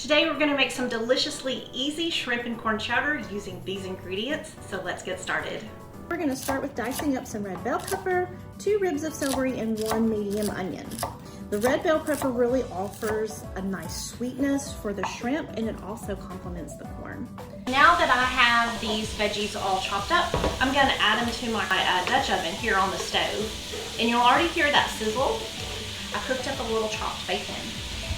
Today we're going to make some deliciously easy shrimp and corn chowder using these ingredients, so let's get started. We're going to start with dicing up some red bell pepper, 2 ribs of celery, and 1 medium onion. The red bell pepper really offers a nice sweetness for the shrimp, and it also complements the corn. Now that I have these veggies all chopped up, I'm going to add them to my Dutch oven here on the stove. And you'll already hear that sizzle. I cooked up a little chopped bacon.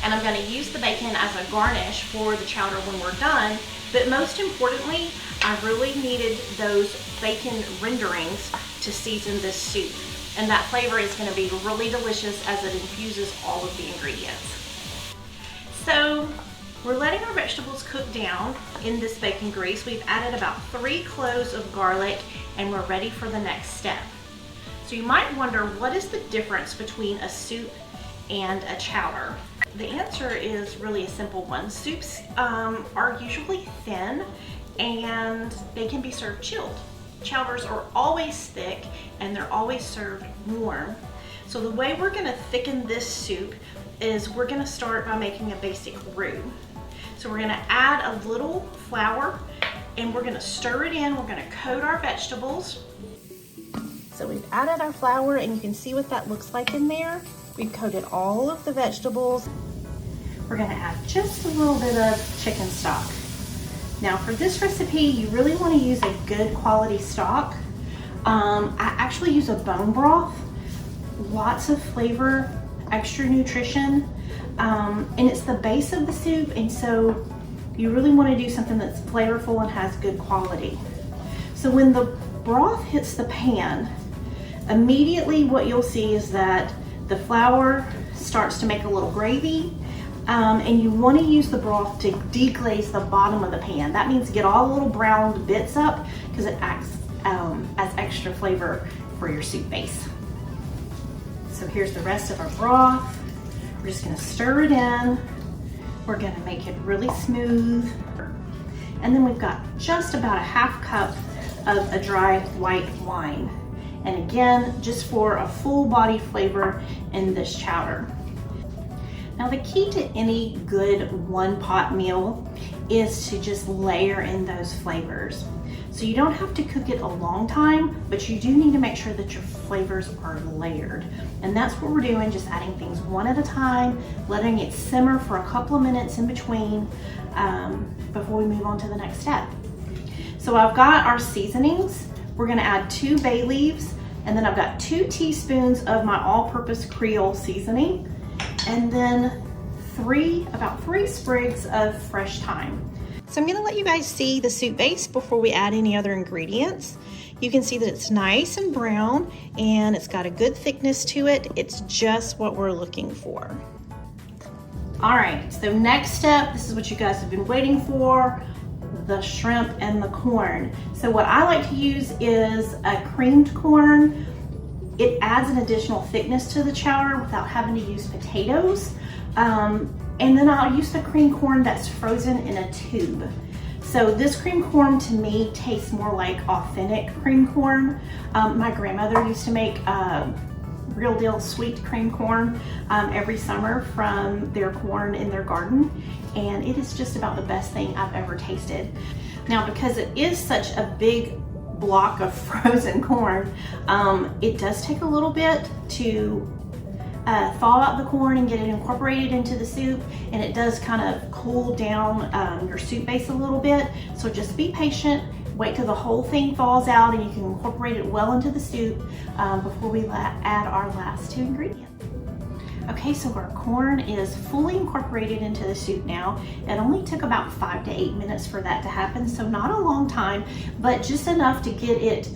And I'm going to use the bacon as a garnish for the chowder when we're done. But most importantly, I really needed those bacon renderings to season this soup. And that flavor is going to be really delicious as it infuses all of the ingredients. So we're letting our vegetables cook down in this bacon grease. We've added about 3 cloves of garlic and we're ready for the next step. So you might wonder, what is the difference between a soup and a chowder? The answer is really a simple one. Soups are usually thin and they can be served chilled. Chowders are always thick and they're always served warm. So the way we're gonna thicken this soup is we're gonna start by making a basic roux. So we're gonna add a little flour and we're gonna stir it in. We're gonna coat our vegetables. So we've added our flour and you can see what that looks like in there. We've coated all of the vegetables. We're gonna add just a little bit of chicken stock. Now for this recipe, you really wanna use a good quality stock. I actually use a bone broth, lots of flavor, extra nutrition, and it's the base of the soup, and so you really wanna do something that's flavorful and has good quality. So when the broth hits the pan, immediately what you'll see is that the flour starts to make a little gravy, and you want to use the broth to deglaze the bottom of the pan. That means get all the little brown bits up because it acts as extra flavor for your soup base. So here's the rest of our broth. We're just going to stir it in. We're going to make it really smooth. And then we've got just about a ½ cup of a dry white wine. And again, just for a full body flavor in this chowder. Now the key to any good one pot meal is to just layer in those flavors. So you don't have to cook it a long time, but you do need to make sure that your flavors are layered. And that's what we're doing, just adding things one at a time, letting it simmer for a couple of minutes in between before we move on to the next step. So I've got our seasonings. We're gonna add 2 bay leaves, and then I've got 2 teaspoons of my all-purpose Creole Seasoning, and then about 3 sprigs of fresh thyme. So I'm gonna let you guys see the soup base before we add any other ingredients. You can see that it's nice and brown and it's got a good thickness to it. It's just what we're looking for. All right, so next step, this is what you guys have been waiting for, the shrimp and the corn. So what I like to use is a creamed corn. It adds an additional thickness to the chowder without having to use potatoes. And then I'll use the creamed corn that's frozen in a tube. So this creamed corn to me tastes more like authentic creamed corn. My grandmother used to make real deal sweet creamed corn every summer from their corn in their garden. And it is just about the best thing I've ever tasted. Now, because it is such a big block of frozen corn, it does take a little bit to thaw out the corn and get it incorporated into the soup, and it does kind of cool down your soup base a little bit. So just be patient, wait till the whole thing thaws out and you can incorporate it well into the soup before we add our last 2 ingredients. Okay, so our corn is fully incorporated into the soup now. It only took about 5 to 8 minutes for that to happen, so not a long time, but just enough to get it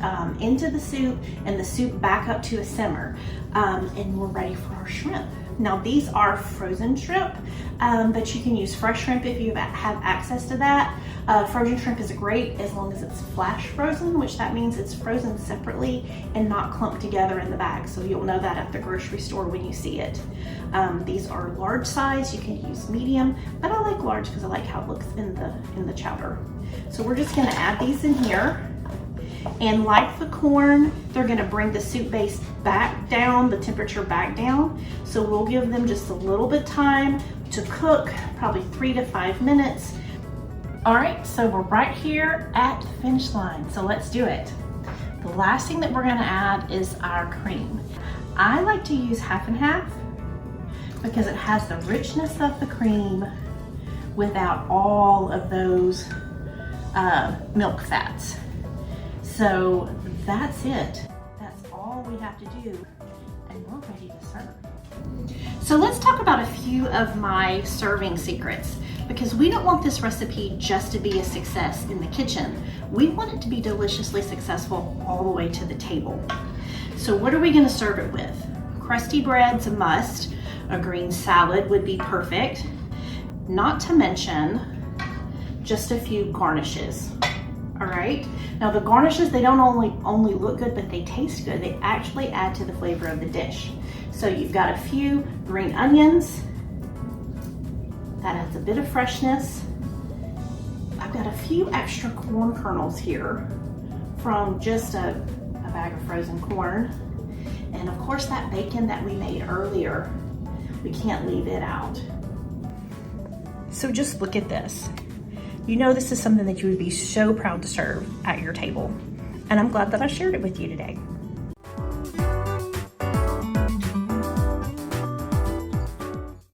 into the soup and the soup back up to a simmer. And we're ready for our shrimp. Now these are frozen shrimp, but you can use fresh shrimp if you have access to that. Frozen shrimp is great as long as it's flash frozen, which that means it's frozen separately and not clumped together in the bag. So you'll know that at the grocery store when you see it. These are large size, you can use medium, but I like large because I like how it looks in the chowder. So we're just gonna add these in here. And like the corn, they're gonna bring the soup base back down, the temperature back down. So we'll give them just a little bit time to cook, probably 3 to 5 minutes. All right, so we're right here at the finish line, so let's do it. The last thing that we're gonna add is our cream. I like to use half and half because it has the richness of the cream without all of those milk fats. So that's it. That's all we have to do, and we're ready to serve. So let's talk about a few of my serving secrets, because we don't want this recipe just to be a success in the kitchen. We want it to be deliciously successful all the way to the table. So what are we gonna serve it with? Crusty bread's a must. A green salad would be perfect. Not to mention just a few garnishes. All right. Now the garnishes, they don't only look good, but they taste good. They actually add to the flavor of the dish. So you've got a few green onions. That adds a bit of freshness. I've got a few extra corn kernels here from just a bag of frozen corn. And of course that bacon that we made earlier, we can't leave it out. So just look at this. You know this is something that you would be so proud to serve at your table. And I'm glad that I shared it with you today.